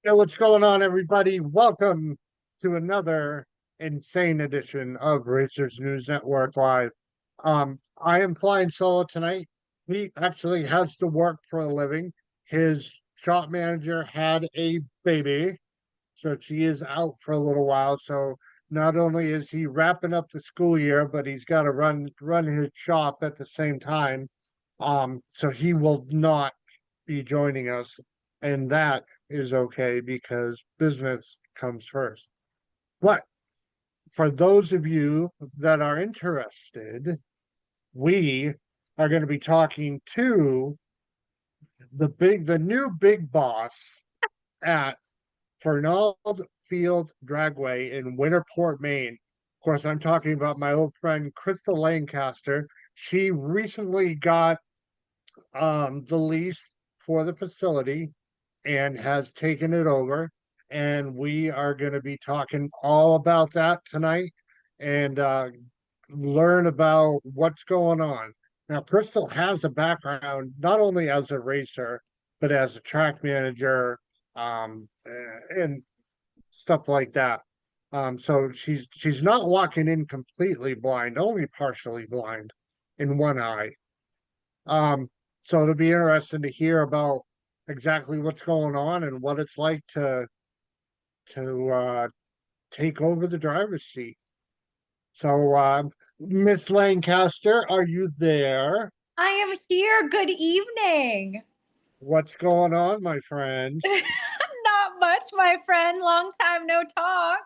Hey, what's going on, everybody? Welcome to another insane edition of Racers News Network Live. I am flying solo tonight. He actually has to work for a living. His shop manager had a baby, so she is out for a little while. So not only is he wrapping up the school year, but he's got to run his shop at the same time. So he will not be joining us, and that is okay because business comes first. But for those of you that are interested, we are going to be talking to the new big boss at Fernald Field Dragway in Winterport, Maine. Of course, I'm talking about my old friend Crystal Lancaster. She recently got the lease for the facility and has taken it over. And we are going to be talking all about that tonight and learn about what's going on. Now, Crystal has a background not only as a racer, but as a track manager and stuff like that. So she's not walking in completely blind, only partially blind in one eye. Um, so it'll be interesting to hear about exactly what's going on and what it's like to take over the driver's seat. So, Miss Lancaster, are you there? I am here. Good evening. What's going on, my friend? Not much, my friend. Long time no talk.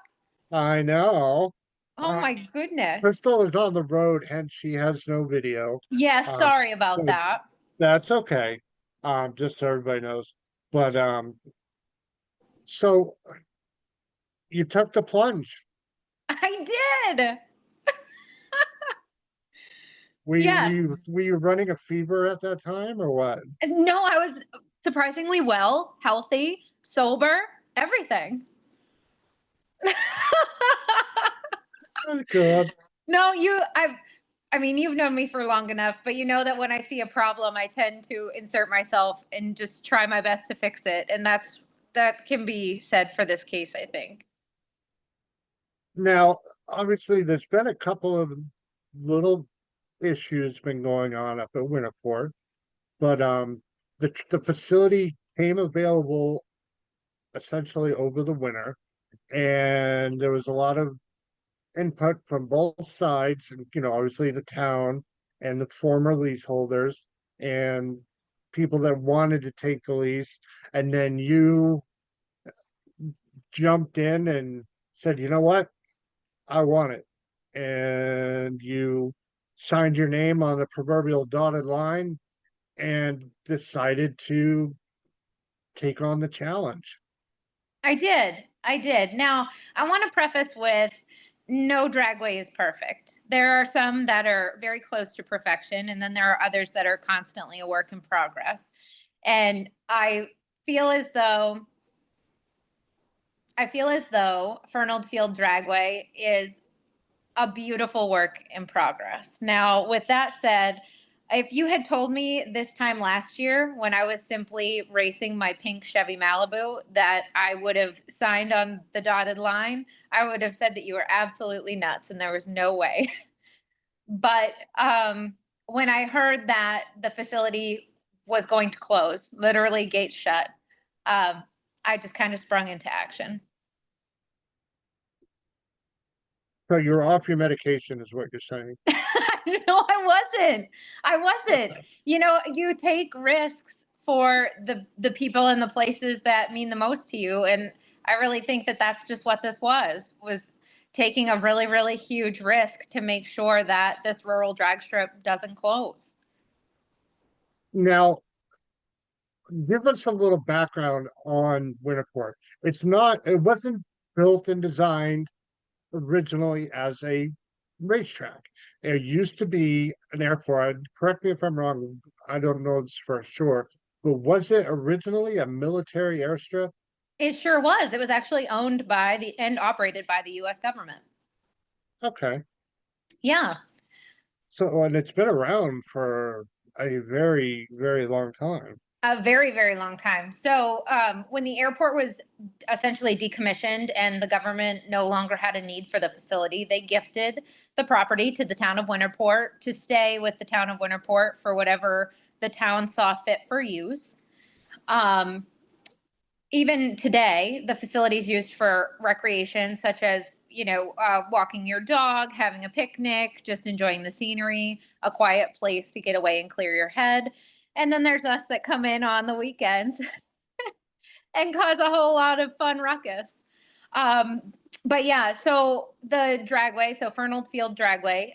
I know. Oh Uh, my goodness. Crystal is on the road, hence she has no video. Yeah, Um, sorry about but that. that's okay. Just so everybody knows. But so you took the plunge. I did. Yes. Were you running a fever at that time or what? No, I was surprisingly well, healthy, sober, everything. Oh, God. No, I mean, you've known me for long enough, but you know that when I see a problem, I tend to insert myself and just try my best to fix it. And that can be said for this case, I think. Now, obviously, there's been a couple of little issues been going on up at Winterport, but the facility came available essentially over the winter, and there was a lot of input from both sides, and obviously the town and the former leaseholders and people that wanted to take the lease, and then you jumped in and said, you know what? I want it. And you signed your name on the proverbial dotted line and decided to take on the challenge. I did. I did. Now, I want to preface with no dragway is perfect. There are some that are very close to perfection, and then there are others that are constantly a work in progress. And feel as though I feel as though Fernald Field Dragway is a beautiful work in progress. Now, with that said, if you had told me this time last year when I was simply racing my pink Chevy Malibu that I would have signed on the dotted line, I would have said that you were absolutely nuts and there was no way. But when I heard that the facility was going to close, literally gates shut, um, I just kind of sprung into action. So you're off your medication, is what you're saying. No, I wasn't. You know, you take risks for the people and the places that mean the most to you, and I really think that that's just what this was taking a really really huge risk to make sure that this rural drag strip doesn't close. Now, give us a little background on Winterport. It wasn't built and designed originally as a racetrack. It used to be an airport. Correct me if I'm wrong. I don't know this for sure, but was it originally a military airstrip? It sure was. It was actually owned by the and operated by the U.S. government. Okay. Yeah. So, and it's been around for a very, very long time. A very, very long time. So, when the airport was essentially decommissioned and the government no longer had a need for the facility, they gifted the property to the town of Winterport to stay with the town of Winterport for whatever the town saw fit for use. Um, Even today, the facility is used for recreation, such as, walking your dog, having a picnic, just enjoying the scenery, a quiet place to get away and clear your head. And then there's us that come in on the weekends and cause a whole lot of fun ruckus. Um, but yeah, so the Dragway, so Fernald Field Dragway,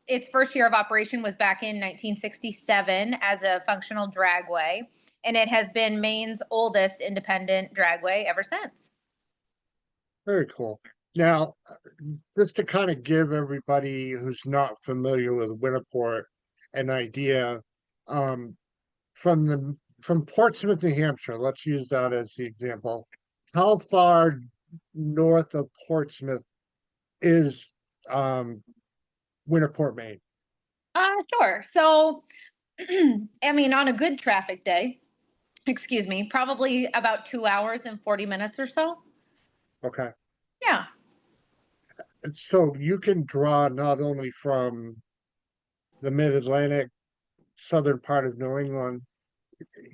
its first year of operation was back in 1967 as a functional dragway, and it has been Maine's oldest independent dragway ever since. Very cool. Now, just to kind of give everybody who's not familiar with Winterport an idea, um, from Portsmouth, New Hampshire, let's use that as the example. How far north of Portsmouth is Winterport, Maine? Sure. So, I mean, on a good traffic day, excuse me, probably about 2 hours and 40 minutes or so. Okay. Yeah. And so you can draw not only from the mid-Atlantic southern part of New England,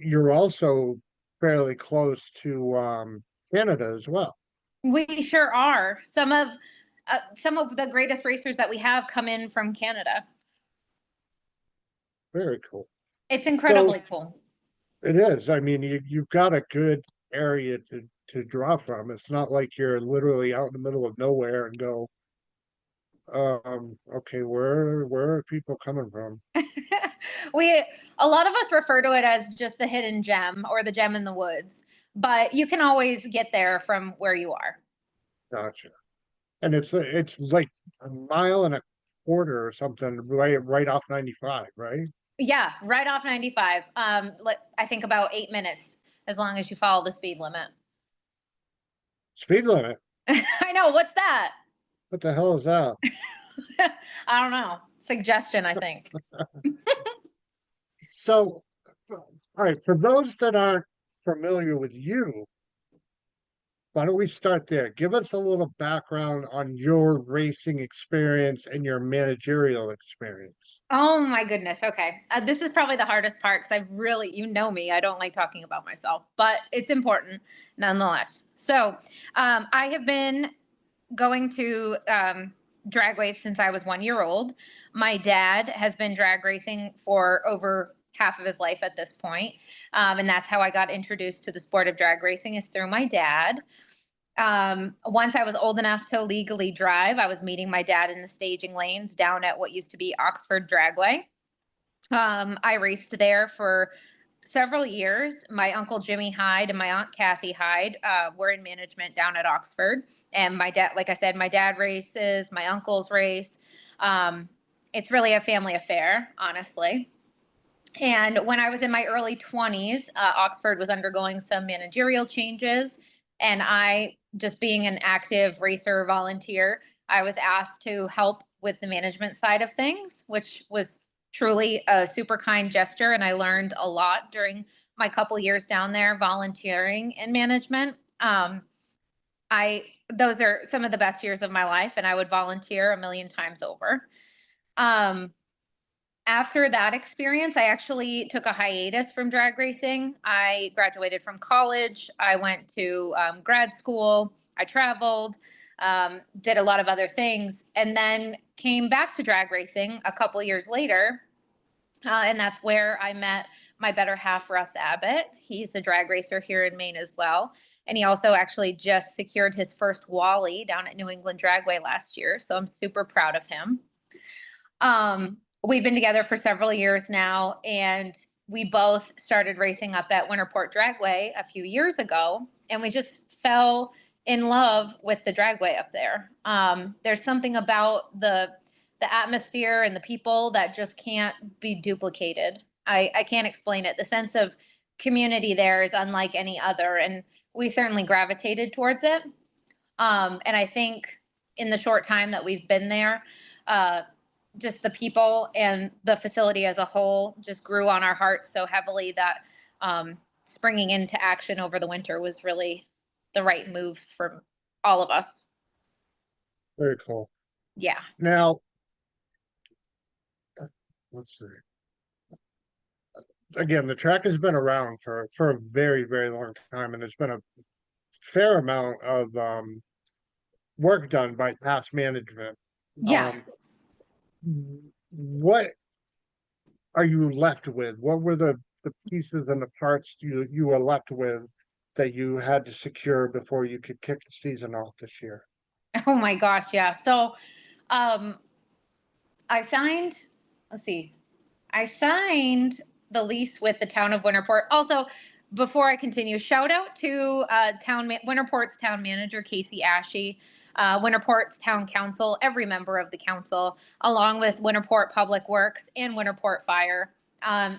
you're also fairly close to Canada as well. We sure are. Some of the greatest racers that we have come in from Canada. Very cool. It's So incredibly cool. it is. I mean, you've got a good area to draw from. It's not like you're literally out in the middle of nowhere and go, okay, where are people coming from? we a lot of us refer to it as just the hidden gem or the gem in the woods, but you can always get there from where you are. Gotcha. And it's like a mile and a quarter or something, right off 95, right? Yeah, right off 95. I think about 8 minutes as long as you follow the speed limit. Speed limit. I know. What's that? What the hell is that? I don't know. Suggestion, I think. So, all right, for those that aren't familiar with you, why don't we start there? Give us a little background on your racing experience and your managerial experience. Oh my goodness. Okay. This is probably the hardest part because I really, you know me, I don't like talking about myself, but it's important nonetheless. So, I have been going to drag since I was 1 year old. My dad has been drag racing for over half of his life at this point. And that's how I got introduced to the sport of drag racing is through my dad. Once I was old enough to legally drive, I was meeting my dad in the staging lanes down at what used to be Oxford Dragway. I raced there for several years. My uncle Jimmy Hyde and my aunt Kathy Hyde were in management down at Oxford. And my dad, like I said, my dad races, my uncles race. Um, it's really a family affair, honestly. And when I was in my early 20s, Oxford was undergoing some managerial changes. And I, just being an active racer volunteer, I was asked to help with the management side of things, which was truly a super kind gesture. And I learned a lot during my couple years down there volunteering in management. I Those are some of the best years of my life, and I would volunteer a million times over. Um, After that experience, I actually took a hiatus from drag racing. I graduated from college. I went to grad school. I traveled, did a lot of other things, and then came back to drag racing a couple years later. And that's where I met my better half, Russ Abbott. He's a drag racer here in Maine as well. And he also actually just secured his first Wally down at New England Dragway last year. So I'm super proud of him. We've been together for several years now, and we both started racing up at Winterport Dragway a few years ago, and we just fell in love with the dragway up there. There's something about the atmosphere and the people that just can't be duplicated. I can't explain it. The sense of community there is unlike any other, and we certainly gravitated towards it. And I think in the short time that we've been there, uh, just the people and the facility as a whole just grew on our hearts so heavily that springing into action over the winter was really the right move for all of us. Very cool. Yeah. Now, let's see. Again, the track has been around for a very, very long time, and there's been a fair amount of work done by past management. Um, Yes. what are you left with? What were the pieces and the parts you were left with that you had to secure before you could kick the season off this year? Oh my gosh. Yeah. So, um, I signed, let's see, I signed the lease with the town of Winterport. Also, before I continue, shout out to Winterport's town manager, Casey Ashe, Winterport's town council, every member of the council, along with Winterport Public Works and Winterport Fire.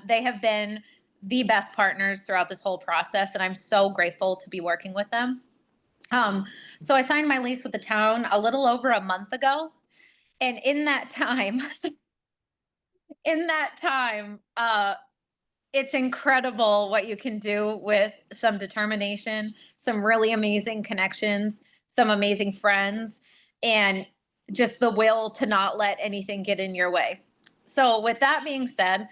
They have been the best partners throughout this whole process, and I'm so grateful to be working with them. So I signed my lease with the town a little over a month ago. And in that time, in that time, it's incredible what you can do with some determination, some really amazing connections, some amazing friends, and just the will to not let anything get in your way. So, with that being said,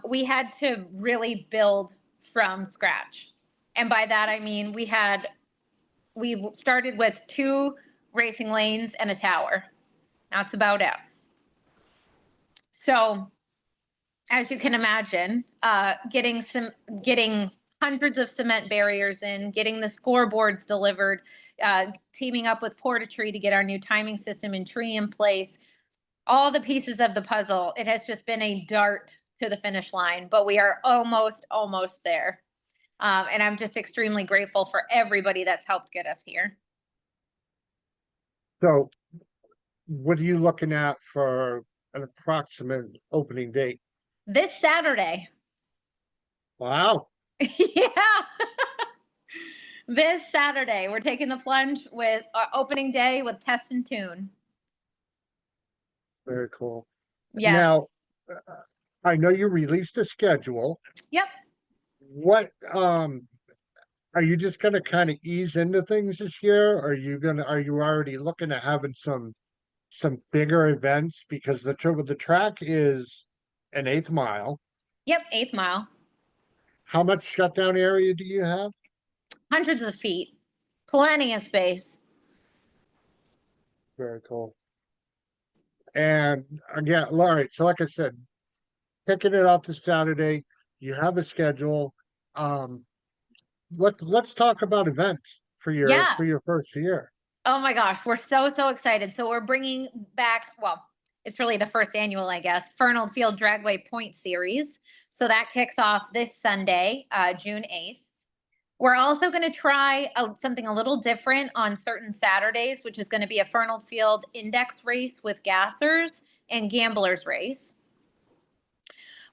we had to really build from scratch. And by that, I mean we started with 2 racing lanes and a tower. That's about it. So, as you can imagine, getting hundreds of cement barriers in, getting the scoreboards delivered, teaming up with Portatree to get our new timing system and tree in place, all the pieces of the puzzle. It has just been a dart to the finish line, but we are almost there. And I'm just extremely grateful for everybody that's helped get us here. So, what are you looking at for an approximate opening date? This Saturday. Wow, Yeah. This Saturday, we're taking the plunge with opening day with Test and Tune. very cool. Yes. Now, I know you released a schedule. Yep. What are you just gonna kind of ease into things this year? Are you already looking at having some bigger events? Because the track is an eighth mile. Yep. 8th mile. How much shutdown area do you have? Hundreds of feet. Plenty of space. Very cool. And again, all right, so like I said, picking it up this Saturday, you have a schedule. Um, let's talk about events Yeah. for your first year. Oh my gosh. We're so excited. So we're bringing back, well, it's really the first annual, I guess, Fernald Field Dragway Point Series. So that kicks off this Sunday, June 8th. We're also going to try something a little different on certain Saturdays, which is going to be a Fernald Field Index race with gassers and gamblers race.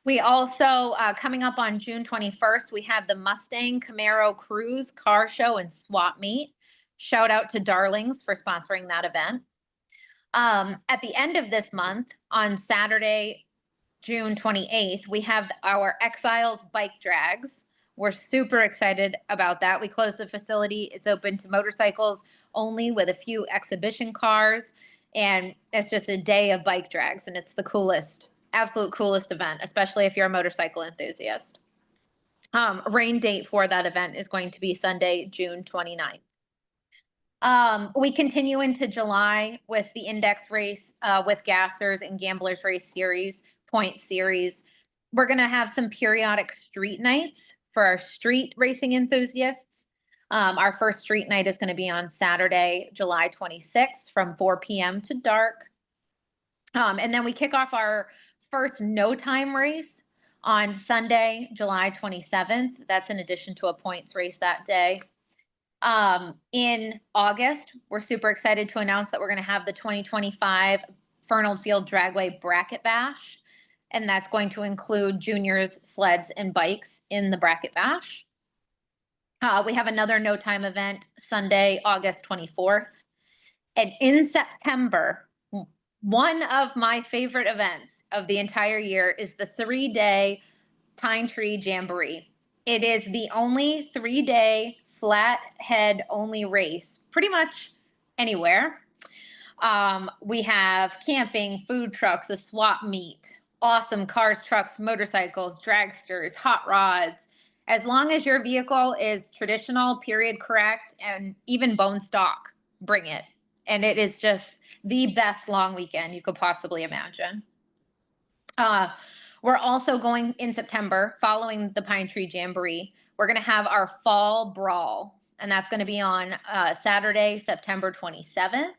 We also, coming up on June 21st, we have the Mustang Camaro Cruise Car Show and Swap Meet. Shout out to Darlings for sponsoring that event. At the end of this month, on Saturday, June 28th, we have our Exiles Bike Drags. We're super excited about that. We closed the facility. It's open to motorcycles only with a few exhibition cars. And it's just a day of bike drags. And it's the coolest, absolute coolest event, especially if you're a motorcycle enthusiast. Rain date for that event is going to be Sunday, June 29th. We continue into July with the index race with gassers and gamblers race series, point series. We're going to have some periodic street nights for our street racing enthusiasts. Our first street night is going to be on Saturday, July 26th from 4 p.m. to dark. And then we kick off our first no time race on Sunday, July 27th. That's in addition to a points race that day. In August, we're super excited to announce that we're going to have the 2025 Fernald Field Dragway Bracket Bash. And that's going to include juniors, sleds, and bikes in the Bracket Bash. We have another no time event Sunday, August 24th. And in September, one of my favorite events of the entire year is the 3-day Pine Tree Jamboree. It is the only 3-day flathead only race, pretty much anywhere. We have camping, food trucks, a swap meet, awesome cars, trucks, motorcycles, dragsters, hot rods. As long as your vehicle is traditional, period correct, and even bone stock, bring it. And it is just the best long weekend you could possibly imagine. Uh, we're also going in September, following the Pine Tree Jamboree. We're going to have our Fall Brawl, and that's going to be on Saturday, September 27th.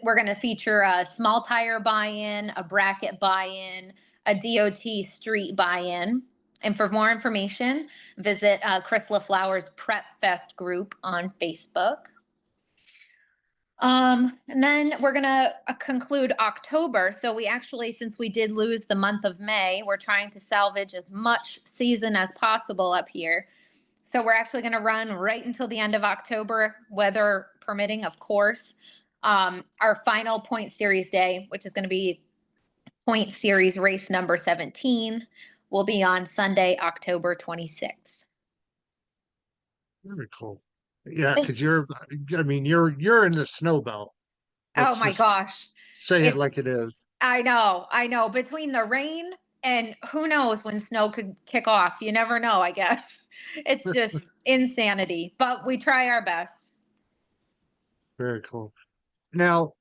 We're going to feature a small tire buy-in, a bracket buy-in, a DOT street buy-in. And for more information, visit Chris LaFleur's Prep Fest group on Facebook. And then we're gonna conclude October. So we actually, since we did lose the month of May, we're trying to salvage as much season as possible up here. So we're actually gonna run right until the end of October, weather permitting, of course. Our final point series day, which is gonna be point series race number 17, will be on Sunday, October 26th. Very cool. Yeah, because I mean, you're in the snow belt. Oh Let's my just gosh. say it It's like it is. I know. Between the rain and who knows when snow could kick off. You never know, I guess. It's just insanity, but we try our best. Very cool. Now,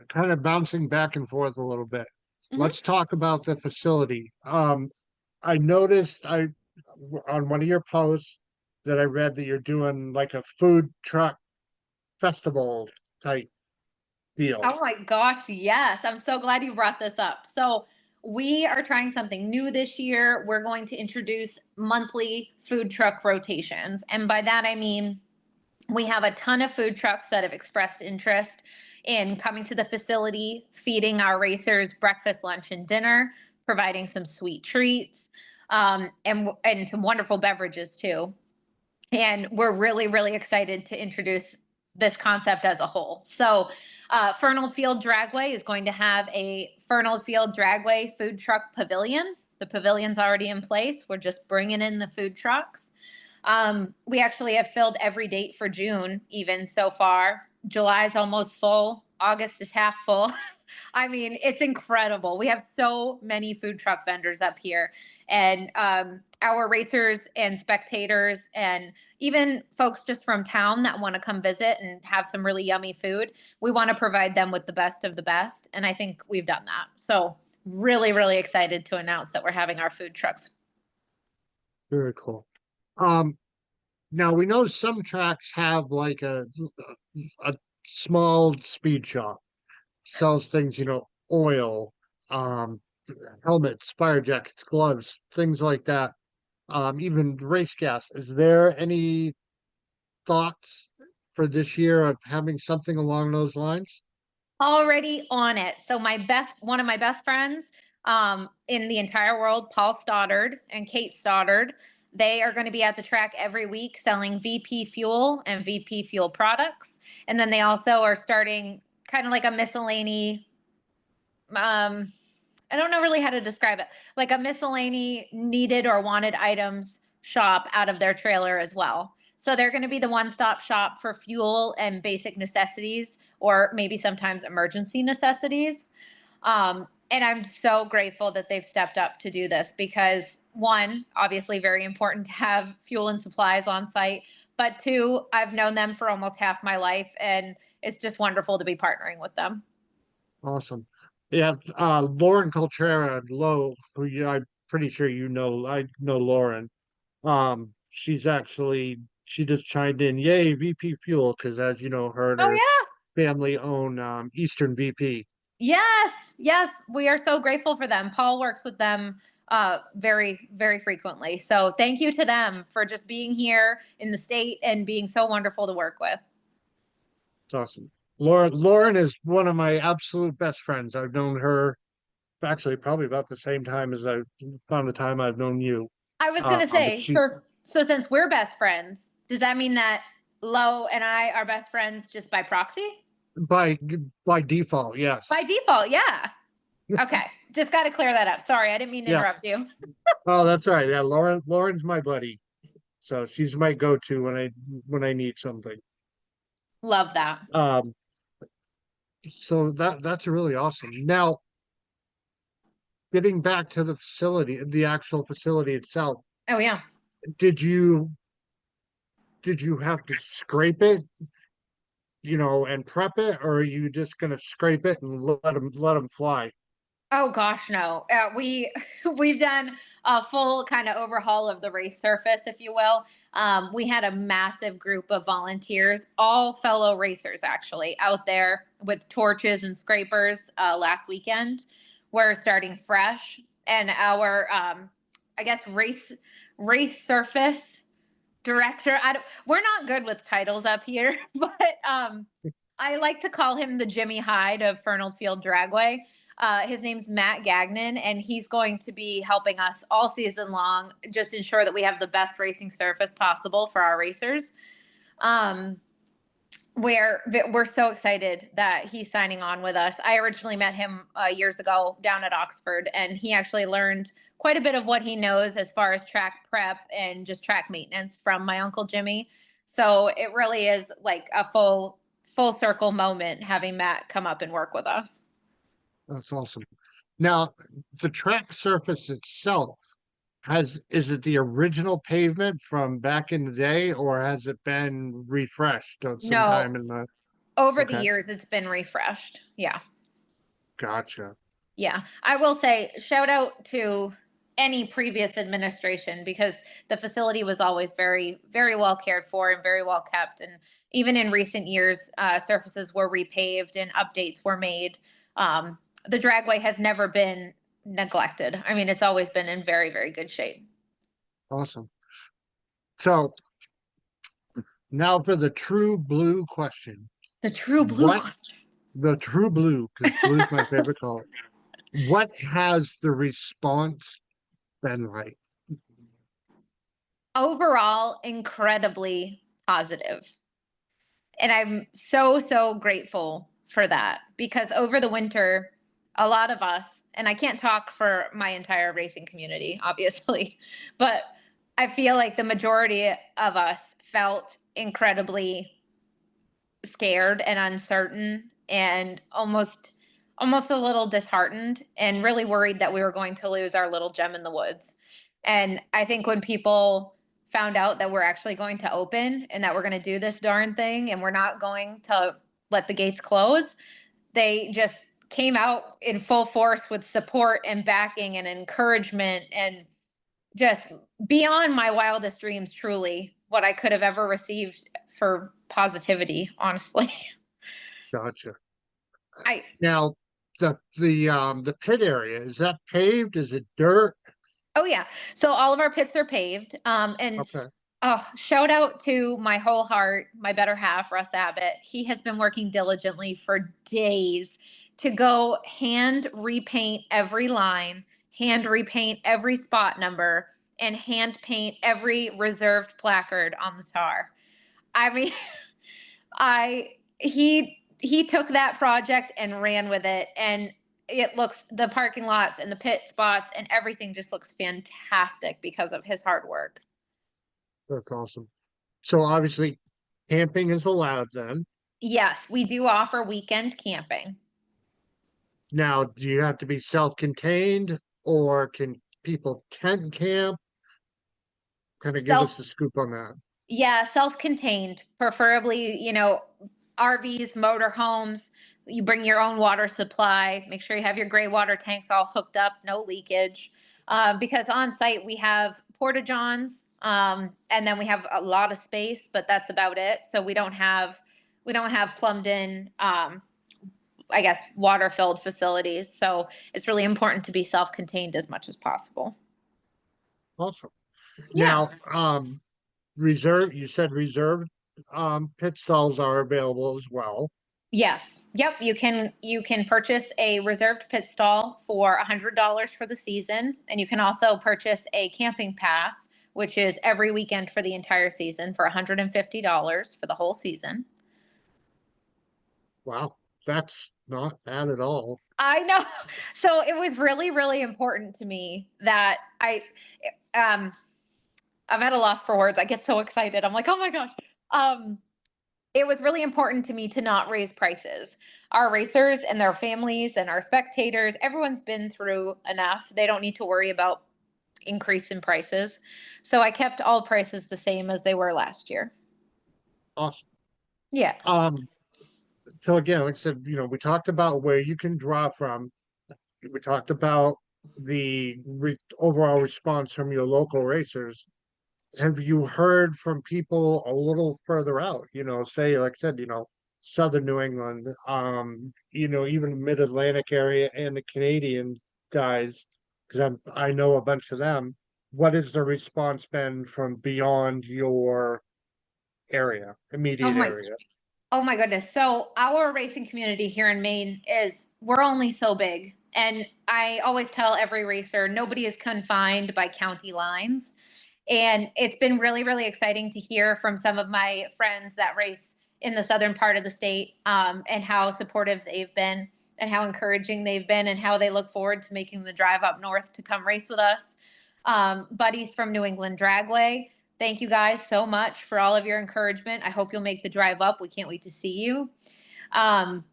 kind of bouncing back and forth a little bit. Mhm. Let's talk about the facility. I noticed on one of your posts that I read that you're doing like a food truck festival type deal. Oh my gosh, yes. I'm so glad you brought this up. So, we are trying something new this year. We're going to introduce monthly food truck rotations. And by that, I mean, we have a ton of food trucks that have expressed interest in coming to the facility, feeding our racers breakfast, lunch, and dinner, providing some sweet treats, and some wonderful beverages too. And we're really, really excited to introduce this concept as a whole. So, Fernald Field Dragway is going to have a Fernald Field Dragway food truck pavilion. The pavilion's already in place. We're just bringing in the food trucks. We actually have filled every date for June, even so far. July is almost full. August is half full. I mean, it's incredible. We have so many food truck vendors up here, and our racers and spectators, and even folks just from town that want to come visit and have some really yummy food. We want to provide them with the best of the best, and I think we've done that. So, really, really excited to announce that we're having our food trucks. Very cool. Um, Now we know some tracks have like a small speed shop, sells things, oil, um, helmets, fire jackets, gloves, things like that. Even race gas. Is there any thoughts for this year of having something along those lines? Already on it. So one of my best friends in the entire world, Paul Stoddard and Kate Stoddard, they are going to be at the track every week selling VP fuel and VP fuel products. And then they also are starting kind of like a miscellany. I don't know really how to describe it, like a miscellany needed or wanted items shop out of their trailer as well. So they're going to be the one-stop shop for fuel and basic necessities, or maybe sometimes emergency necessities. And I'm so grateful that they've stepped up to do this because, one, obviously very important to have fuel and supplies on site, but two, I've known them for almost half my life, and it's just wonderful to be partnering with them. Awesome. Yeah, Lauren Coltrera and Lowe, I'm pretty sure I know Lauren. She just chimed in, yay, VP Fuel, because as you know, her and Oh her yeah. family own Eastern VP. Yes, we are so grateful for them. Paul works with them very, very frequently. So thank you to them for just being here in the state and being so wonderful to work with. It's awesome. Lauren is one of my absolute best friends. I've known her actually probably about the same time as I found the time I've known you. I was gonna But say, she so since we're best friends, does that mean that Lo and I are best friends just by proxy? by by default, By yes. default, yeah. Okay, just got to clear that up. Sorry, I didn't mean to Yeah. interrupt you. Oh, that's right. Yeah, Lauren's my buddy. So she's my go-to when I need something. Love that. Um, so that's really awesome. Now, getting back to the facility, the actual facility itself, Oh yeah. did you did you have to scrape it, and prep it, or are you just gonna scrape it and let them fly? Oh gosh, no. We've done a full kind of overhaul of the race surface, if you will. We had a massive group of volunteers, all fellow racers, actually, out there with torches and scrapers last weekend. We're starting fresh, and our I guess race surface director. We're not good with titles up here, but I like to call him the Jimmy Hyde of Fernald Field Dragway. His name's Matt Gagnon, and he's going to be helping us all season long, just ensure that we have the best racing surface possible for our racers. Um, we're so excited that he's signing on with us. I originally met him years ago down at Oxford, and he actually learned quite a bit of what he knows as far as track prep and just track maintenance from my uncle Jimmy. So it really is like a full circle moment having Matt come up and work with us. That's awesome. Now, the track surface itself is it the original pavement from back in the day, or has it been refreshed at some No, time in the? over the Okay, years it's been refreshed. Yeah. gotcha. Yeah, I will say shout out to any previous administration because the facility was always very well cared for and very well kept. And even in recent years, surfaces were repaved and updates were made. The Dragway has never been neglected. I mean, it's always been in very good shape. Awesome. So now for the true blue question. The true blue What question. the true blue, because blue is my favorite color. What has the response been like? Overall, incredibly positive. And I'm so grateful for that because over the winter, a lot of us, and I can't talk for my entire racing community, obviously, but I feel like the majority of us felt incredibly scared and uncertain and almost a little disheartened and really worried that we were going to lose our little gem in the woods. And I think when people found out that we're actually going to open and that we're going to do this darn thing and we're not going to let the gates close, they just came out in full force with support and backing and encouragement and just beyond my wildest dreams, truly, what I could have ever received for positivity, honestly. Gotcha. I Now, the pit area, is that paved? Is it dirt? Oh yeah. So all of our pits are paved. And Okay. oh, shout out to my whole heart, my better half, Russ Abbott. He has been working diligently for days to go hand repaint every line, hand repaint every spot number, and hand paint every reserved placard on the tar. I mean, I he took that project and ran with it, and the parking lots and the pit spots and everything just looks fantastic because of his hard work. That's awesome. So obviously camping is allowed then. Yes, we do offer weekend camping. Now, do you have to be self-contained, or can people tent camp? Kind of give us Self the scoop on that. Yeah, self-contained, preferably, RVs, motorhomes. You bring your own water supply. Make sure you have your gray water tanks all hooked up, no leakage. Because on site we have porta johns, and then we have a lot of space, but that's about it. So we don't have plumbed in, I guess, water filled facilities. So it's really important to be self-contained as much as possible. Awesome. Yeah. Now, you said reserved pit stalls are available as well. Yes. Yep. You can purchase a reserved pit stall for $100 for the season, and you can also purchase a camping pass, which is every weekend for the entire season for $150 for the whole season. Wow, that's not bad at all. I know. So it was really important to me that um I'm at a loss for words. I get so excited. I'm like, oh my gosh. It was really important to me to not raise prices. Our racers and their families and our spectators, everyone's been through enough. They don't need to worry about increase in prices. So I kept all prices the same as they were last year. Awesome. Yeah. Um, so again, like I said, we talked about where you can draw from. We talked about the overall response from your local racers. Have you heard from people a little further out? Say, like I said, southern New England, even mid-Atlantic area and the Canadian guys, because I know a bunch of them. What has the response been from beyond your area, Oh immediate my area? Oh my goodness. So our racing community here in Maine we're only so big. And I always tell every racer, nobody is confined by county lines. And it's been really, really exciting to hear from some of my friends that race in the southern part of the state, and how supportive they've been and how encouraging they've been and how they look forward to making the drive up north to come race with us. Buddies from New England Dragway, thank you guys so much for all of your encouragement. I hope you'll make the drive up. We can't wait to see you. Um,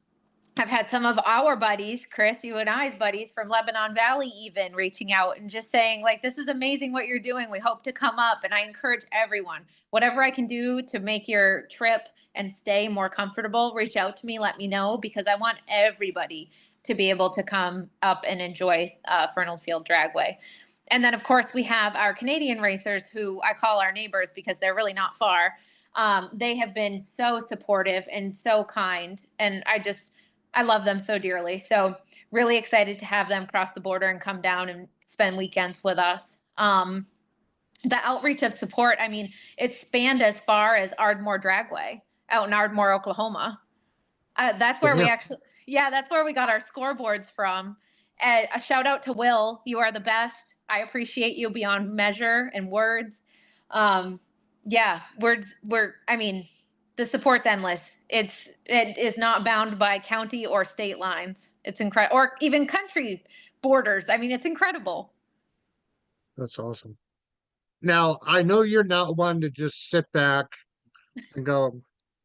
I've had some of our buddies, Chris, you and I's buddies from Lebanon Valley, even reaching out and just saying, like, this is amazing what you're doing. We hope to come up. And I encourage everyone, whatever I can do to make your trip and stay more comfortable, reach out to me, let me know, because I want everybody to be able to come up and enjoy Fernald Field Dragway. And then, of course, we have our Canadian racers who I call our neighbors because they're really not far. They have been so supportive and so kind. And I love them so dearly. So really excited to have them cross the border and come down and spend weekends with us. The outreach of support, I mean, it spanned as far as Ardmore Dragway out in Ardmore, Oklahoma. That's Good where we deal. actually, yeah, that's where we got our scoreboards from. And a shout out to Will. You are the best. I appreciate you beyond measure and words. Um, yeah, I mean, the support's endless. It is not bound by county or state lines. It's incredible, or even country borders. I mean, it's incredible. That's awesome. Now, I know you're not one to just sit back and go,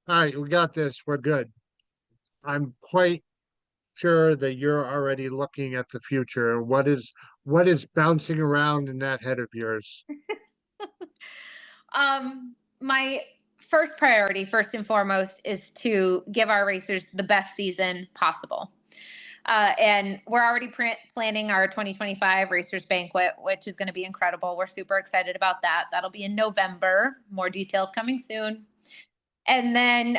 all right, we got this, we're good. I'm quite sure that you're already looking at the future. What is bouncing around in that head of yours? My first priority, first and foremost, is to give our racers the best season possible. And we're already planning our 2025 Racers Banquet, which is going to be incredible. We're super excited about that. That'll be in November. More details coming soon. And then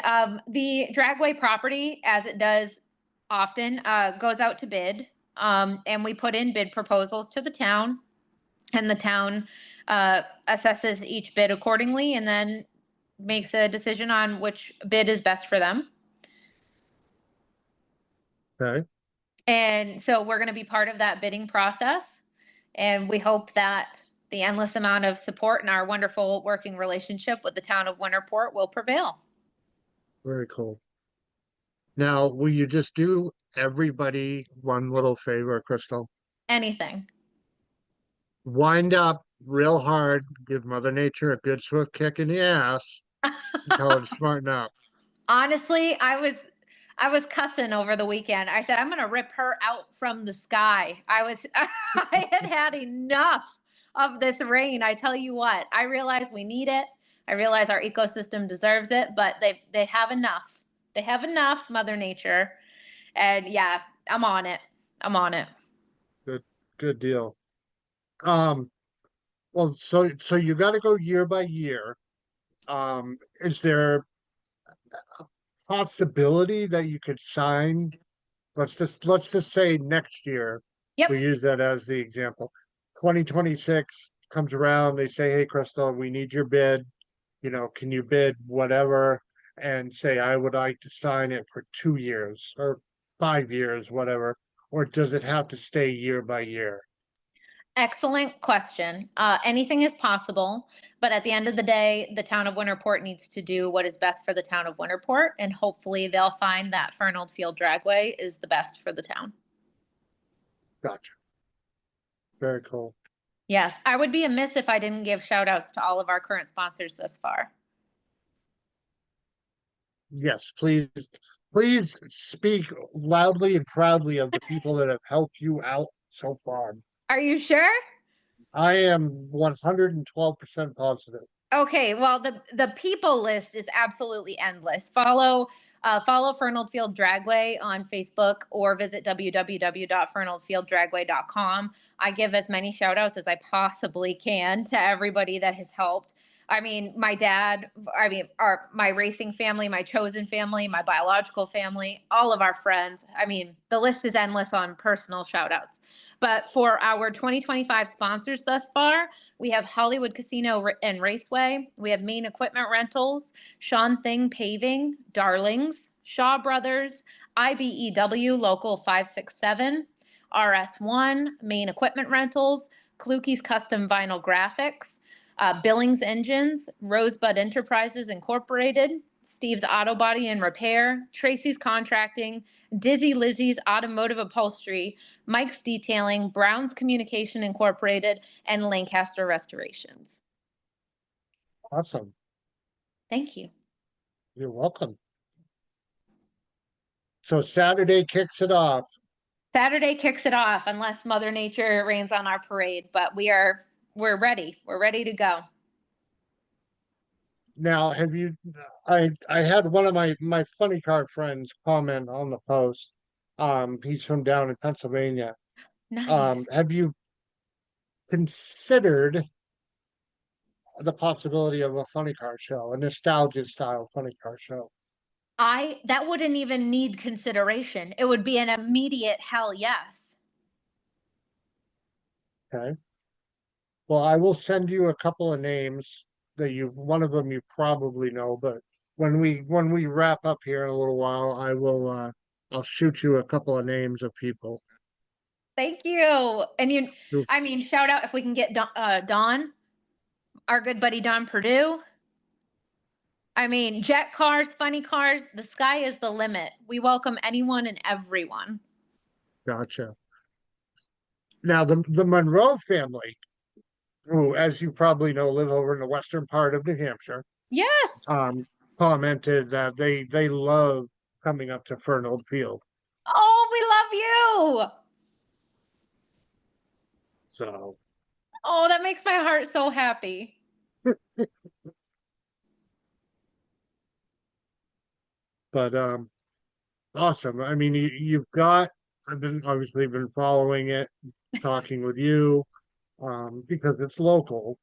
the Dragway property, as it does often, goes out to bid. And we put in bid proposals to the town, and the town assesses each bid accordingly and then makes a decision on which bid is best for them. Okay, And so we're going to be part of that bidding process. And we hope that the endless amount of support and our wonderful working relationship with the town of Winterport will prevail. very cool. Now, will you just do everybody one little favor, Crystal? Anything. Wind up real hard, give Mother Nature a good swift kick in the ass, and tell her to smarten up. Honestly, I was cussing over the weekend. I said I'm going to rip her out from the sky. I had had enough of this rain. I tell you what. I realize we need it. I realize our ecosystem deserves it, but they have enough. They have enough, Mother Nature. And yeah, I'm on it. I'm on it. Good, good deal. Um, well, so you got to go year by year. Is there possibility that you could sign? Let's just say next year, Yep. we use that as the example. 2026 comes around, they say, "Hey, Crystal, we need your bid. Can you bid whatever?" And say, "I would like to sign it for 2 years or 5 years, whatever." Or does it have to stay year by year? Excellent question. Anything is possible, but at the end of the day, the town of Winterport needs to do what is best for the town of Winterport, and hopefully they'll find that Fernald Field Dragway is the best for the town. Gotcha. Very cool. Yes, I would be amiss if I didn't give shout outs to all of our current sponsors thus far. Yes, please speak loudly and proudly of the people that have helped you out so far. Are you sure? I am 112% positive. Okay, well, the people list is absolutely endless. Follow Fernald Field Dragway on Facebook or visit www.fernaldfielddragway.com. I give as many shout outs as I possibly can to everybody that has helped. I mean, my dad, my racing family, my chosen family, my biological family, all of our friends. I mean, the list is endless on personal shout outs. But for our 2025 sponsors thus far, we have Hollywood Casino and Raceway. We have Main Equipment Rentals, Sean Thing Paving, Darlings, Shaw Brothers, IBEW Local 567, RS1, Main Equipment Rentals, Klukie's Custom Vinyl Graphics, Billings Engines, Rosebud Enterprises Incorporated, Steve's Auto Body and Repair, Tracy's Contracting, Dizzy Lizzie's Automotive Upholstery, Mike's Detailing, Brown's Communication Incorporated, and Lancaster Restorations. Awesome. Thank you. You're welcome. So Saturday kicks it off. Saturday kicks it off unless Mother Nature rains on our parade, but we're ready. We're ready to go. Now, I had one of my funny car friends comment on the post. He's from down in Pennsylvania. Nice. Have you considered the possibility of a funny car show, a nostalgia style funny car show? That wouldn't even need consideration. It would be an immediate hell yes. Okay. Well, I will send you a couple of names that one of them you probably know, but when we wrap up here in a little while, I'll shoot you a couple of names of people. Thank you. And who- I mean, shout out if we can get Don, our good buddy Don Purdue. I mean, jet cars, funny cars, the sky is the limit. We welcome anyone and everyone. Gotcha. Now the Monroe family, who, as you probably know, live over in the western part of New Hampshire, Yes. um, commented that they love coming up to Fernald Field. Oh, we love you. So, Oh, that makes my heart so happy. but awesome. I mean, you've got. I've been obviously been following it, talking with you, because it's local,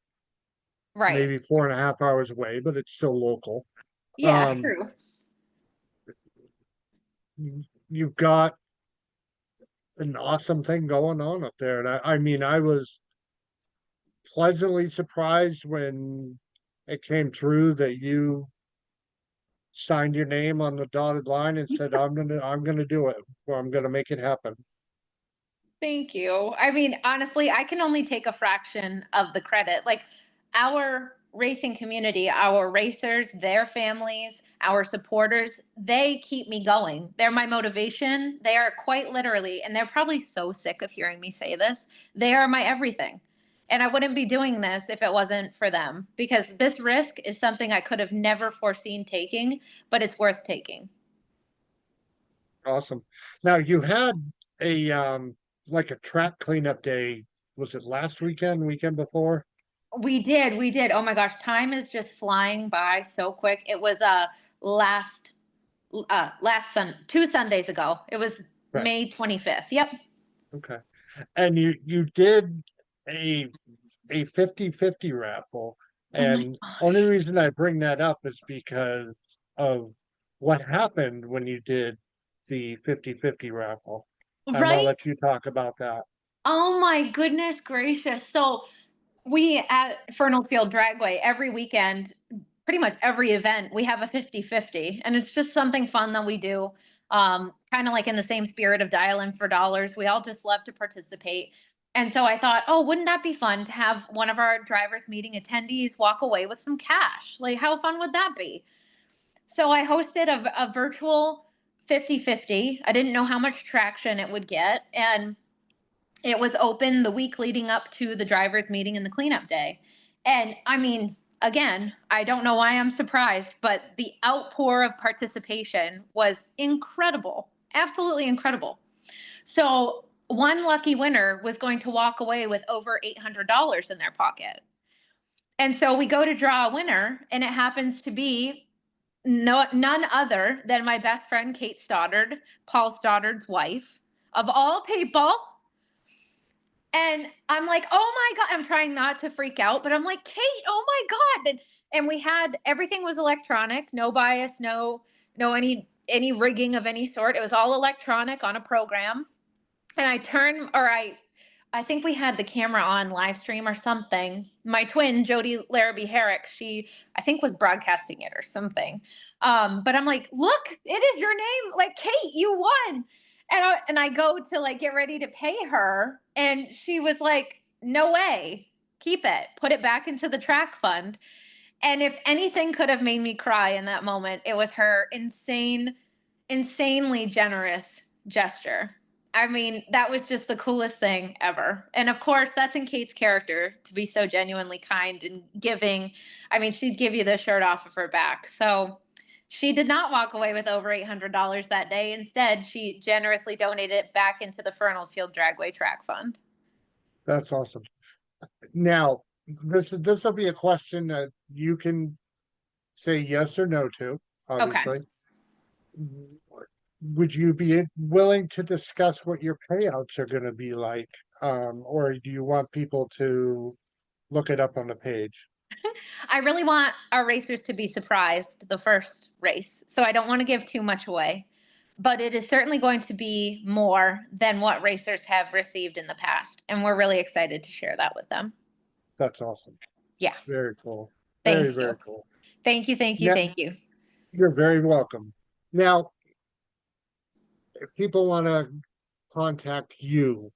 Right. maybe 4.5 hours away, but it's still local. Yeah, Um, true. you've got an awesome thing going on up there, and I mean, I was pleasantly surprised when it came true that you signed your name on the dotted line and said, I'm gonna do it, or I'm gonna make it happen." Thank you. I mean, honestly, I can only take a fraction of the credit. Like our racing community, our racers, their families, our supporters, they keep me going. They're my motivation. They are quite literally, and they're probably so sick of hearing me say this, they are my everything. And I wouldn't be doing this if it wasn't for them because this risk is something I could have never foreseen taking, but it's worth taking. Awesome. Now you had a like a track cleanup day. Was it last weekend, weekend before? We did. Oh my gosh, time is just flying by so quick. It was last two Sundays ago. It was Right. May 25th. Yep. Okay. And you did a 50/50 raffle. Oh my And only gosh. reason I bring that up is because of what happened when you did the 50/50 raffle. I'm gonna Right? let you talk about that. Oh my goodness gracious. So we at Fernald Field Dragway every weekend, pretty much every event, we have a 50-50, and it's just something fun that we do. Kind of like in the same spirit of dial in for dollars. We all just love to participate. And so I thought, oh, wouldn't that be fun to have one of our drivers meeting attendees walk away with some cash? Like, how fun would that be? So I hosted a virtual 50-50. I didn't know how much traction it would get. And It was open the week leading up to the drivers meeting and the cleanup day. And I mean, again, I don't know why I'm surprised, but the outpour of participation was incredible. Absolutely incredible. So one lucky winner was going to walk away with over $800 in their pocket. And so we go to draw a winner, and it happens to be none other than my best friend Kate Stoddard, Paul Stoddard's wife, of all people. And I'm like, oh my God, I'm trying not to freak out, but I'm like, Kate, oh my God. And we had, everything was electronic, no bias, no any rigging of any sort. It was all electronic on a program. And I think we had the camera on live stream or something. My twin, Jody Larrabee Herrick, she, I think, was broadcasting it or something. But I'm like, look, it is your name. Like, Kate, you won. And I go to like get ready to pay her. And she was like, no way, keep it, put it back into the track fund. And if anything could have made me cry in that moment, it was her insanely generous gesture. I mean, that was just the coolest thing ever. And of course, that's in Kate's character to be so genuinely kind and giving. I mean, she'd give you the shirt off of her back. So she did not walk away with over $800 that day. Instead, she generously donated it back into the Fernald Field Dragway Track Fund. That's awesome. Now, this will be a question that you can say yes or no to, Okay. obviously. Would you be willing to discuss what your payouts are going to be like? Or do you want people to look it up on the page? I really want our racers to be surprised the first race. So I don't want to give too much away. But it is certainly going to be more than what racers have received in the past. And we're really excited to share that with them. That's awesome. Yeah. Very cool. Very, Thank you. very cool. Thank you. Thank you. Now, Thank you. you're very welcome. Now, if people want to contact you,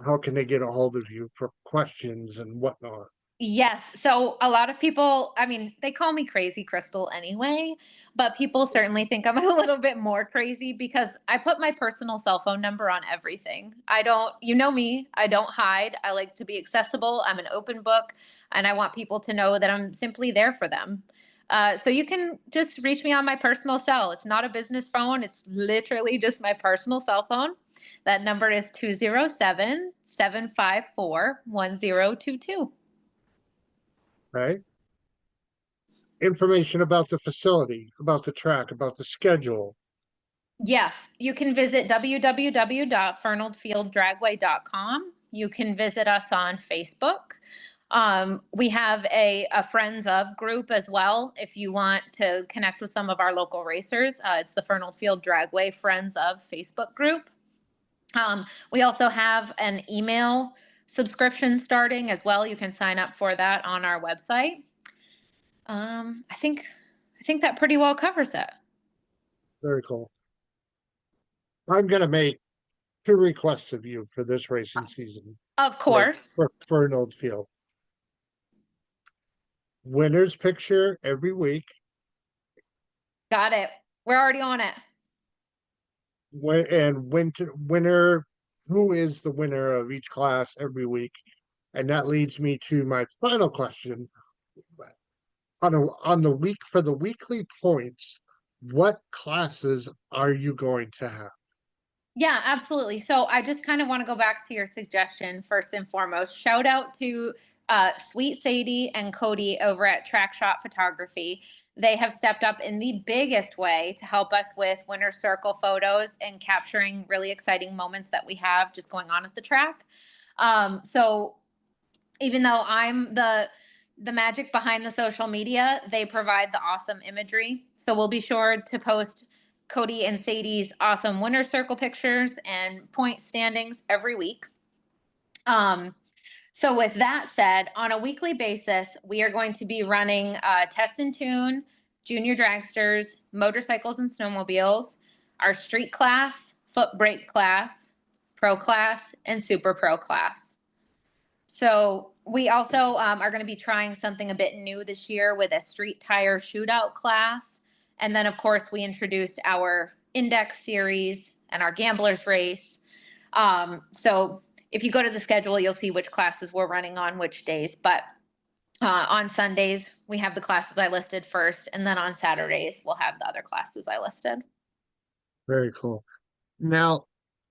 how can they get a hold of you for questions and whatnot? Yes. So a lot of people, I mean, they call me crazy Crystal anyway, but people certainly think I'm a little bit more crazy because I put my personal cell phone number on everything. I don't, you know me, I don't hide. I like to be accessible. I'm an open book, and I want people to know that I'm simply there for them. So you can just reach me on my personal cell. It's not a business phone. It's literally just my personal cell phone. That number is 207-754-1022. Right? Information about the facility, about the track, about the schedule. Yes, you can visit www.fernaldfielddragway.com. You can visit us on Facebook. We have a Friends of group as well. If you want to connect with some of our local racers, it's the Fernald Field Dragway Friends of Facebook group. We also have an email subscription starting as well. You can sign up for that on our website. I think that pretty well covers it. Very cool. I'm going to make two requests of you for this racing season Of for, course. for an old field. Winner's picture every week. Got it. We're already on it. And winner, who is the winner of each class every week? And that leads me to my final question. On the week for the weekly points, what classes are you going to have? Yeah, absolutely. So I just kind of want to go back to your suggestion first and foremost. Shout out to Sweet Sadie and Cody over at Track Shot Photography. They have stepped up in the biggest way to help us with winner circle photos and capturing really exciting moments that we have just going on at the track. So even though I'm the magic behind the social media, they provide the awesome imagery. So we'll be sure to post Cody and Sadie's awesome winner circle pictures and point standings every week. So with that said, on a weekly basis, we are going to be running Test and Tune, Junior Dragsters, Motorcycles and Snowmobiles, our Street class, Foot Brake class, Pro class, and Super Pro class. So we also are going to be trying something a bit new this year with a street tire shootout class. And then, of course, we introduced our index series and our gamblers race. So if you go to the schedule, you'll see which classes we're running on which days. But on Sundays, we have the classes I listed first, and then on Saturdays, we'll have the other classes I listed. Very cool. Now,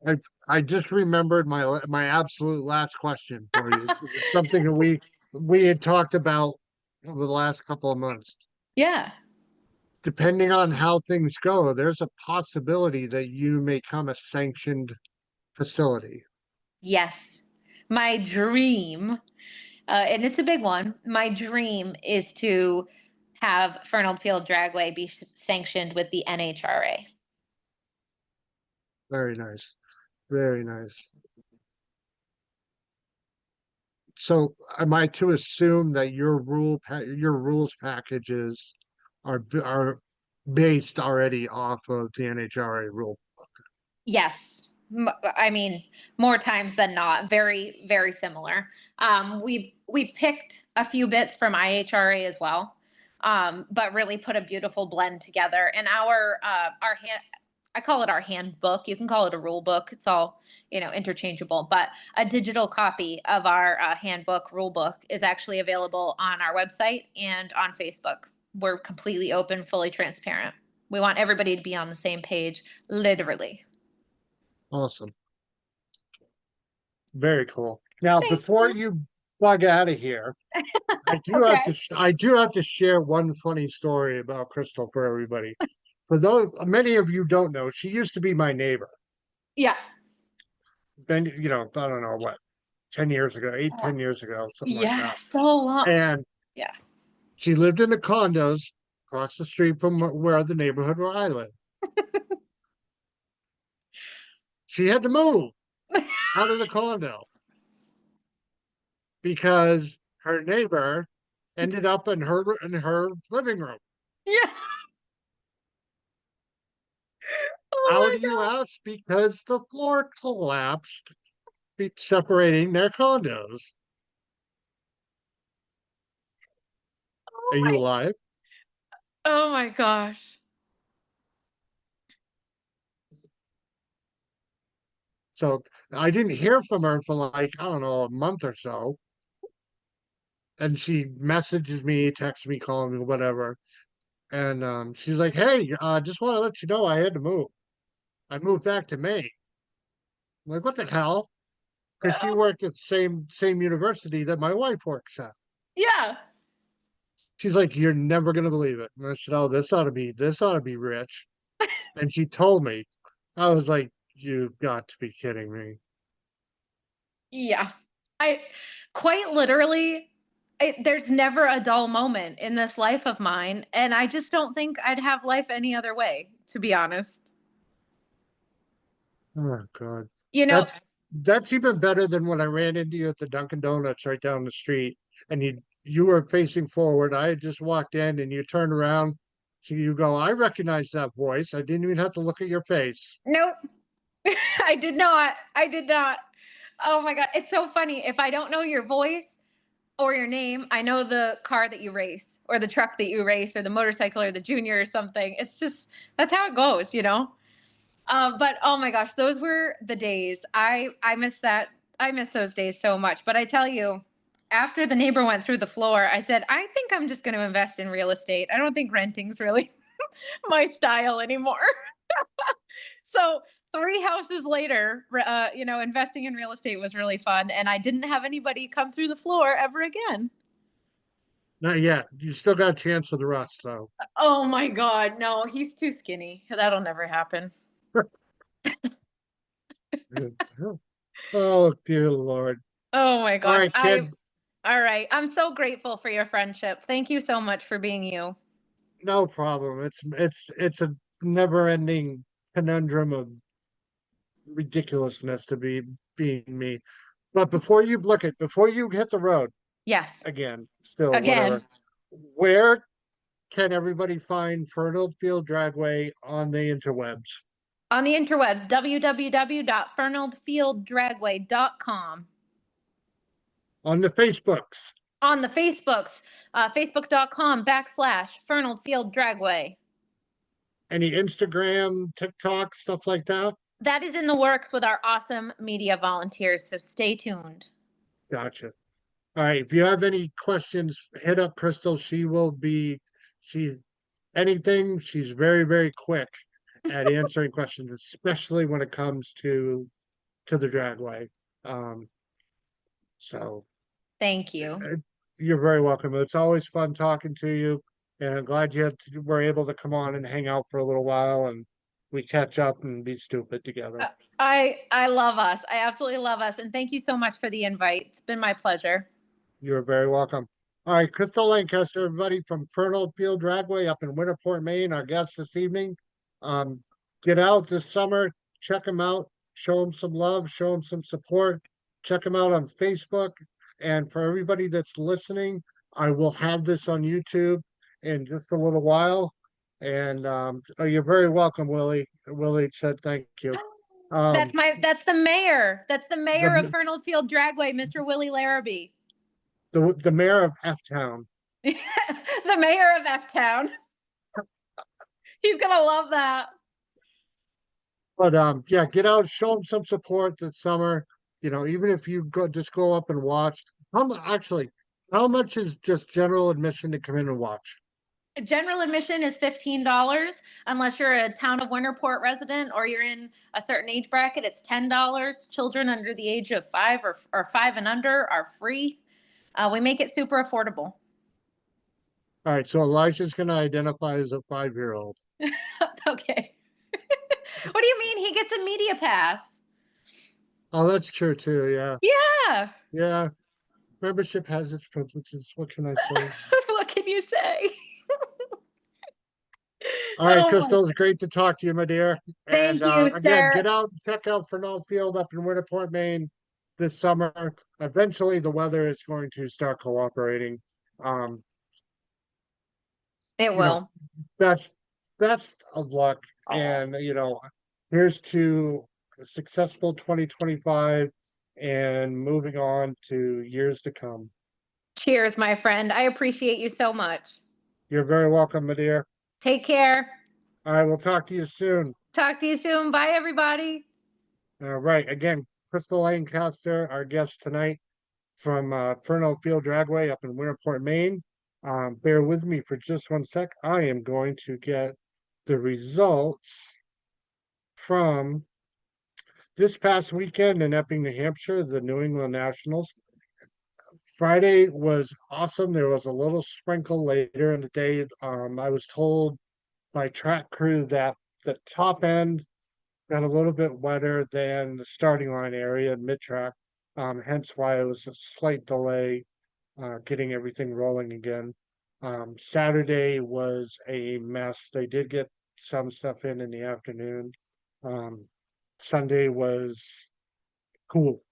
I I just remembered my absolute last question for you. It's something that we had talked about over the last couple of months. Yeah. Depending on how things go, there's a possibility that you may become a sanctioned facility. Yes. My dream, and it's a big one. My dream is to have Fernald Field Dragway be sanctioned with the NHRA. Very nice. Very nice. So am I to assume that your your rules packages are based already off of the NHRA rule? Yes. I mean, more times than not, very, very similar. We picked a few bits from IHRA as well, but really put a beautiful blend together. And our hand, I call it our handbook. You can call it a rule book. It's all interchangeable. But a digital copy of our handbook rule book is actually available on our website and on Facebook. We're completely open, fully transparent. We want everybody to be on the same page, literally. Awesome. Very cool. Now, Thank before you. you bug out of here, Okay. I do have to share one funny story about Crystal for everybody. For those many of you don't know, she used to be my neighbor. Yeah. Then, I don't know what, 10 years ago, eight, Uh, 10 years ago, something like Yeah. that. So long. And Yeah. she lived in the condos across the street from where the neighborhood where I live. She had to move out of the condo because her neighbor ended up in her living room. Yeah. How Oh do my you God. ask? Because the floor collapsed, separating their condos. Oh Are you my. alive? Oh my gosh. So I didn't hear from her for like, I don't know, a month or so. And she messages me, texts me, calling me, whatever. And she's like, "Hey, just want to let you know I had to move. I moved back to Maine." I'm like, "What the hell?" Because she Oh, worked at the same university that my wife works at. yeah. She's like, "You're never gonna believe it." And I said, "Oh, this ought to be rich." And she told me. I was like, "You've got to be kidding me." Yeah. I quite literally, there's never a dull moment in this life of mine. And I just don't think I'd have life any other way, to be honest. Oh God. You know, That's that's even better than when I ran into you at the Dunkin' Donuts right down the street and you were facing forward. I had just walked in and you turned around. So you go, "I recognize that voice. I didn't even have to look at your face." nope. I did not. I did not. Oh my God. It's so funny. If I don't know your voice or your name, I know the car that you race or the truck that you race or the motorcycle or the junior or something. It's just, that's how it goes. But oh my gosh, those were the days. I miss that. I miss those days so much. But I tell you, after the neighbor went through the floor, I said, I think I'm just going to invest in real estate. I don't think renting's really my style anymore. So 3 houses later, investing in real estate was really fun, and I didn't have anybody come through the floor ever again. Not yet. You still got a chance for the rest, though. Oh my God, no, he's too skinny. That'll never happen. Oh, dear Lord. Oh my All gosh, right, kid. all right. I'm so grateful for your friendship. Thank you so much for being you. No problem. It's a never-ending conundrum of ridiculousness to be being me. But before you hit the road Yes. again, still Again, whatever, where can everybody find Fernald Field Dragway on the interwebs? on the interwebs, www.fernaldfielddragway.com. On the Facebooks, On the Facebooks, facebook.com/Fernald Field Dragway. any Instagram, TikTok, stuff like that? That is in the works with our awesome media volunteers, so stay tuned. Gotcha. All right. If you have any questions, hit up Crystal. She's anything. She's very, very quick at answering questions, especially when it comes to the Dragway. Um, so Thank you. uh, you're very welcome. It's always fun talking to you, and I'm glad were able to come on and hang out for a little while, and we catch up and be stupid together. I love us. I absolutely love us, and thank you so much for the invite. It's been my pleasure. You're very welcome. All right, Crystal Lancaster, everybody from Fernald Field Dragway up in Winterport, Maine, our guest this evening. Um, get out this summer, check them out, show them some love, show them some support. Check them out on Facebook. And for everybody that's listening, I will have this on YouTube in just a little while. And you're very welcome, Willie. Willie said thank you. Um, That's the mayor. That's the mayor of the Fernald Field Dragway, Mr. Willie Larrabee. the mayor of F Town. The mayor of F Town. He's gonna love that. But yeah, get out, show them some support this summer. You know, even if you go up and watch. Actually, how much is just general admission to come in and watch? General admission is $15 unless you're a town of Winterport resident or you're in a certain age bracket. It's $10. Children under the age of 5 or 5 and under are free. We make it super affordable. All right, so Elijah's going to identify as a 5-year-old. Okay. What do you mean? He gets a media pass. Oh, that's true too. Yeah, Yeah. yeah. Membership has its privileges. What can I say? What can you say? All right, Oh my. Crystal, it's great to talk to you, my dear. And Thank you, again, sir. get out, check out Fernald Field up in Winterport, Maine this summer. Eventually, the weather is going to start cooperating. Um, It you know, will. best best of luck, Oh. and here's to a successful 2025 and moving on to years to come. Cheers, my friend. I appreciate you so much. You're very welcome, my dear. Take care. All right, we'll talk to you soon. Talk to you soon. Bye, everybody. All right, again, Crystal Lancaster, our guest tonight from Fernald Field Dragway up in Winterport, Maine. Bear with me for just one sec. I am going to get the results from this past weekend in Epping, New Hampshire, the New England Nationals. Friday was awesome. There was a little sprinkle later in the day. I was told by track crew that the top end got a little bit wetter than the starting line area, mid track. Hence why it was a slight delay getting everything rolling again. Saturday was a mess. They did get some stuff in the afternoon. Um, Sunday was cool,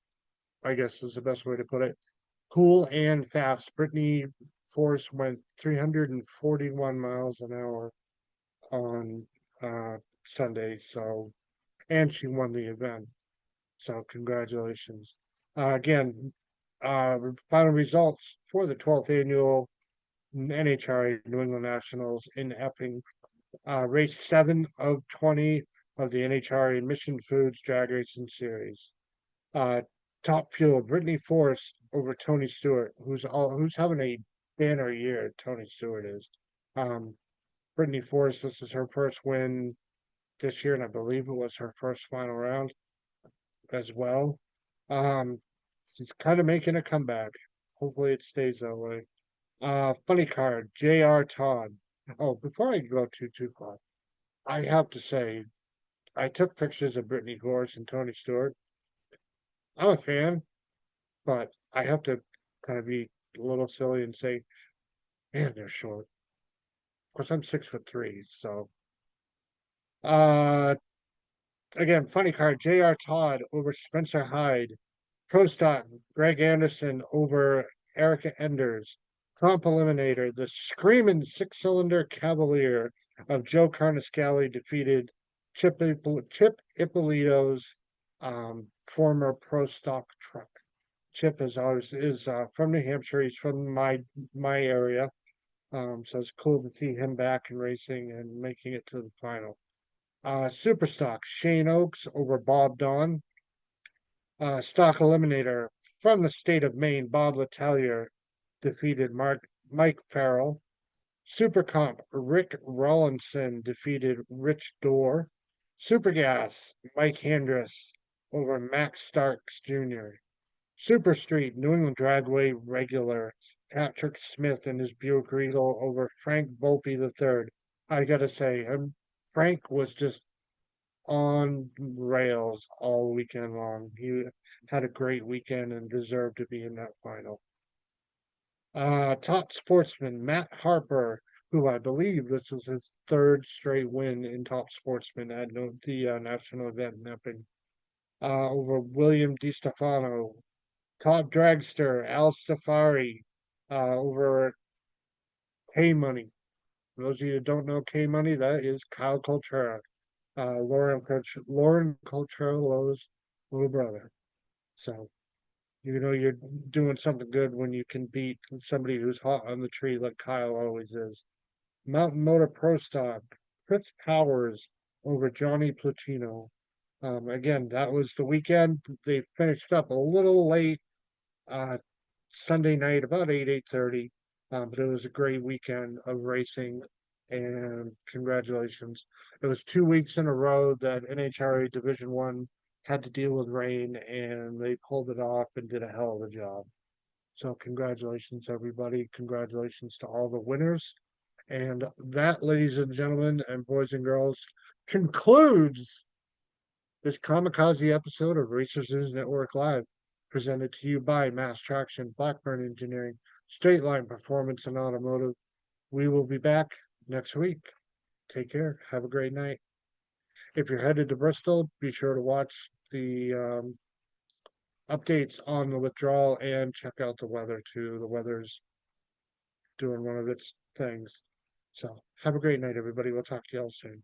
I guess is the best way to put it. Cool and fast. Brittany Force went 341 miles an hour on Sunday, so and she won the event. So congratulations. Again, final results for the 12th annual NHRA New England Nationals in Epping. Race 7 of 20 of the NHRA Mission Foods Drag Racing Series. Top fuel, Brittany Force over Tony Stewart, who's having a banner year. Tony Stewart is. Brittany Force, this is her first win this year, and I believe it was her first final round as well. She's kind of making a comeback. Hopefully, it stays that way. Funny card, J.R. Todd. Oh, before I go too far, I have to say I took pictures of Brittany Force and Tony Stewart. I'm a fan, but I have to kind of be a little silly and say, man, they're short. Of course, I'm 6'3", so uh again, funny card, J.R. Todd over Spencer Hyde. Pro stock, Greg Anderson over Erica Enders. Comp Eliminator, the screaming 6-cylinder Cavalier of Joe Carnescali defeated Chip Ippolito's former pro stock truck. Chip is from New Hampshire. He's from my area. So it's cool to see him back in racing and making it to the final. Superstock, Shane Oaks over Bob Don. Stock Eliminator from the state of Maine, Bob Letelier defeated Mike Farrell. Super Comp, Rick Rawlinson defeated Rich Dorr. Super Gas, Mike Handress over Max Starks Jr. Super Street, New England Dragway regular, Patrick Smith and his Buick Regal over Frank Volpe III. I gotta say, Frank was just on rails all weekend long. He had a great weekend and deserved to be in that final. Top sportsman Matt Harper, who I believe this was his third straight win in top sportsman at the national event in Epping. Over William DiStefano. Top dragster Al Stafari over K Money. For those of you who don't know K Money, that is Kyle Coltrera, Lauren Coltrello's little brother. So you know you're doing something good when you can beat somebody who's hot on the tree like Kyle always is. Mountain Motor Pro Stock, Chris Powers over Johnny Placino. Again, that was the weekend. They finished up a little late uh, Sunday night, about 8:30. But it was a great weekend of racing, and congratulations. It was 2 weeks in a row that NHRA Division One had to deal with rain, and they pulled it off and did a hell of a job. So congratulations, everybody. Congratulations to all the winners. And that, ladies and gentlemen, and boys and girls, concludes this kamikaze episode of Racers News Network Live, presented to you by Mass Traction, Blackburn Engineering, Straight Line Performance and Automotive. We will be back next week. Take care. Have a great night. If you're headed to Bristol, be sure to watch the updates on the withdrawal and check out the weather too. The weather's doing one of its things. So have a great night, everybody. We'll talk to y'all soon.